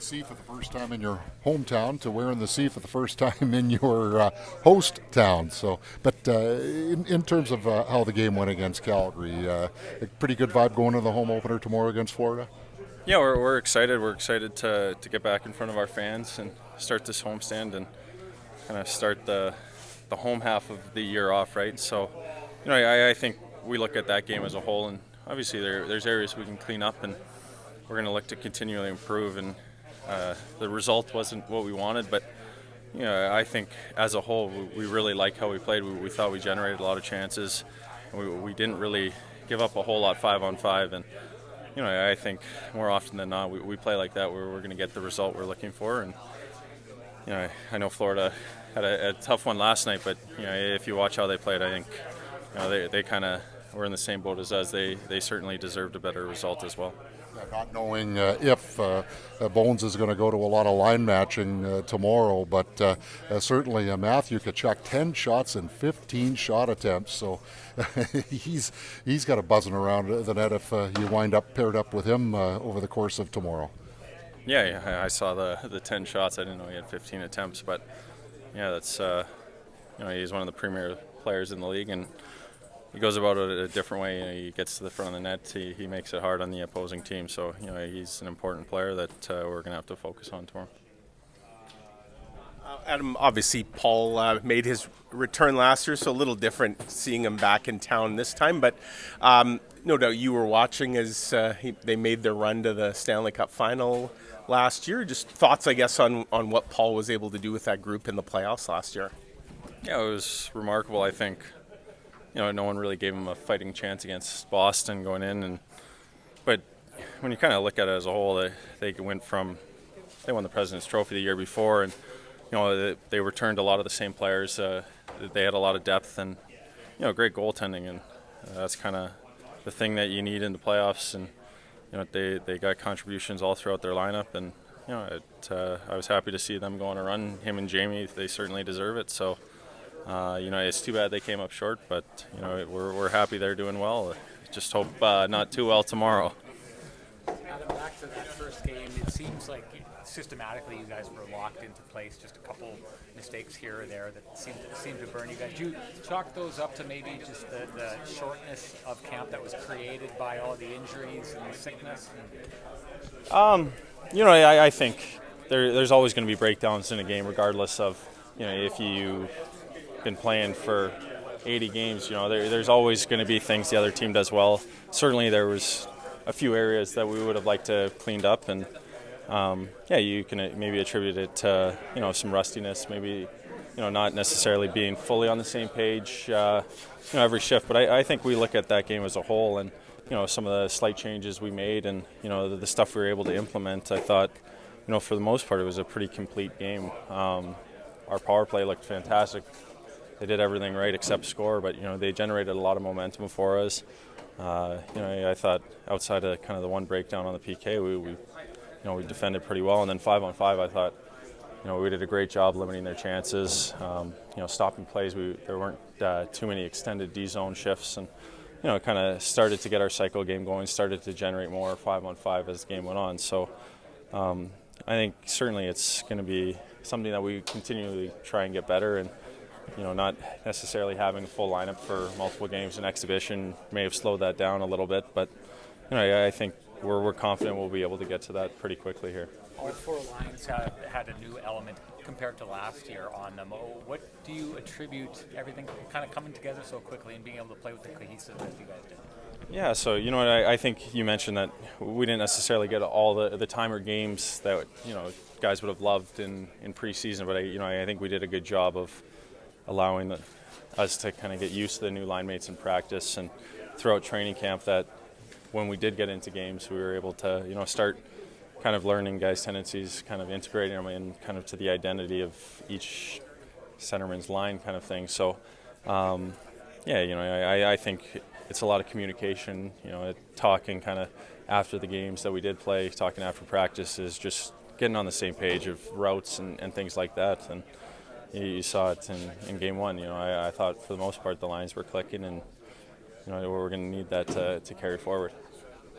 sea for the first time in your hometown to wearing the sea for the first time in your host town. So, but in terms of how the game went against Calgary, a pretty good vibe going to the home opener tomorrow against Florida. Yeah, we're excited. We're excited to get back in front of our fans and start this homestand and kind of start the home half of the year off, right? So, I think we look at that game as a whole, and obviously there's areas we can clean up, and we're going to look to continually improve. And the result wasn't what we wanted, but I think as a whole we really like how we played. We thought we generated a lot of chances. We didn't really give up a whole lot 5-on-5, and I think more often than not we play like that where we're going to get the result we're looking for. And I know Florida had a tough one last night, but if you watch how they played, I think they kind of were in the same boat as us. They certainly deserved a better result as well. Not knowing if Bones is going to go to a lot of line matching tomorrow, but certainly Matthew Tkachuk, 10 shots and 15 shot attempts, so he's got a buzzing around the net if you wind up paired up with him over the course of tomorrow. Yeah, I saw the 10 shots. I didn't know he had 15 attempts, but that's he's one of the premier players in the league, and he goes about it a different way. He gets to the front of the net. He makes it hard on the opposing team. So he's an important player that we're going to have to focus on tomorrow. Adam, obviously Paul made his return last year, so a little different seeing him back in town this time. But no doubt you were watching as they made their run to the Stanley Cup final last year. Just thoughts, I guess, on what Paul was able to do with that group in the playoffs last year. Yeah, it was remarkable. I think no one really gave him a fighting chance against Boston going in, but when you kind of look at it as a whole, they won the President's Trophy the year before, and they returned a lot of the same players. They had a lot of depth and great goaltending, and that's kind of the thing that you need in the playoffs. And they got contributions all throughout their lineup, and I was happy to see them go on a run. Him and Jamie, they certainly deserve it. So. It's too bad they came up short, but we're happy they're doing well. Just hope not too well tomorrow. Adam, back to that first game, it seems like systematically you guys were locked into place. Just a couple mistakes here or there that seemed to burn you guys. Did you chalk those up to maybe just the shortness of camp that was created by all the injuries and the sickness? I think there's always going to be breakdowns in a game, regardless of if you been playing for 80 games, there's always going to be things the other team does well. Certainly there was a few areas that we would have liked to have cleaned up, and you can maybe attribute it to some rustiness, maybe not necessarily being fully on the same page every shift. But I think we look at that game as a whole, and some of the slight changes we made, and the stuff we were able to implement. I thought for the most part it was a pretty complete game. Our power play looked fantastic. They did everything right except score, but they generated a lot of momentum for us. I thought outside of kind of the one breakdown on the PK, we defended pretty well, and then 5-on-5, I thought we did a great job limiting their chances. Stopping plays. There weren't too many extended D zone shifts, and kind of started to get our cycle game going. Started to generate more 5-on-5 as the game went on. So I think certainly it's going to be something that we continually try and get better, and not necessarily having a full lineup for multiple games in exhibition may have slowed that down a little bit, but I think we're confident we'll be able to get to that pretty quickly here. All four lines had a new element compared to last year on them. What do you attribute everything kind of coming together so quickly and being able to play with the cohesiveness you guys did? Yeah, so I think you mentioned that we didn't necessarily get all the time or games that guys would have loved in preseason, but I think we did a good job of allowing us to kind of get used to the new line mates in practice, and throughout training camp, that when we did get into games, we were able to start kind of learning guys' tendencies, kind of integrating them in kind of to the identity of each centerman's line kind of thing. So I think it's a lot of communication, talking kind of after the games that we did play, talking after practice, is just getting on the same page of routes and things like that. And you saw it in game one. I thought for the most part the lines were clicking, and we're going to need that to carry forward.